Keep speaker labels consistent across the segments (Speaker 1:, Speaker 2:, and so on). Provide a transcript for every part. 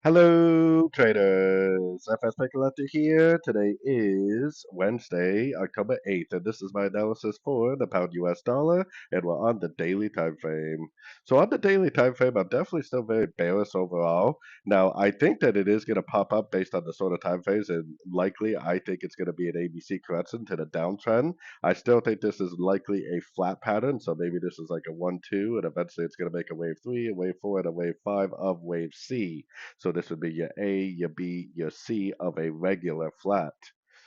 Speaker 1: Hello, traders. FX Pip Collector here. Today is Wednesday, October 8th, and this is my analysis for the pound US dollar, and we're on the daily time frame. So on the daily time frame, I'm definitely still very bearish overall. Now, I think that it is going to pop up based on the sort of time frames, and likely I think it's going to be an ABC correction to the downtrend. I still think this is likely a flat pattern, so maybe this is like a 1-2, and eventually it's going to make a wave 3, a wave 4, and a wave 5 of wave C. So this would be your A, your B, your C of a regular flat.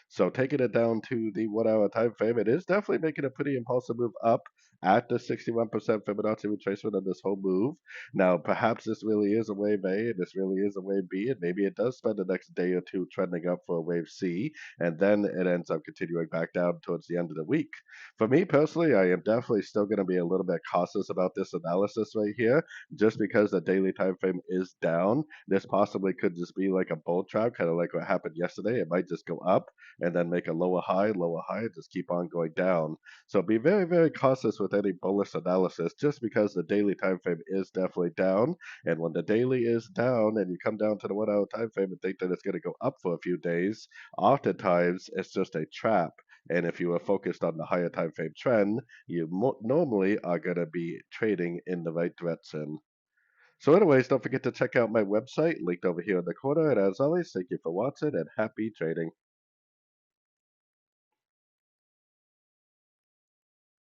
Speaker 1: So taking it down to the 1 hour time frame, it is definitely making a pretty impulsive move up at the 61% Fibonacci retracement of this whole move. Now, perhaps this really is a wave A and this really is a wave B, and maybe it does spend the next day or two trending up for a wave C, and then it ends up continuing back down towards the end of the week. For me personally, I am definitely still going to be a little bit cautious about this analysis right here, just because the daily time frame is down. This possibly could just be like a bull trap, kind of like what happened yesterday. It might just go up and then make a lower high, and just keep on going down. So be very, very cautious with any bullish analysis, just because the daily time frame is definitely down. And when the daily is down and you come down to the 1 hour time frame and think that it's going to go up for a few days, oftentimes it's just a trap. And if you are focused on the higher time frame trend, you normally are going to be trading in the right direction. So anyways, don't forget to check out my website linked over here in the corner. And as always, thank you for watching and happy trading.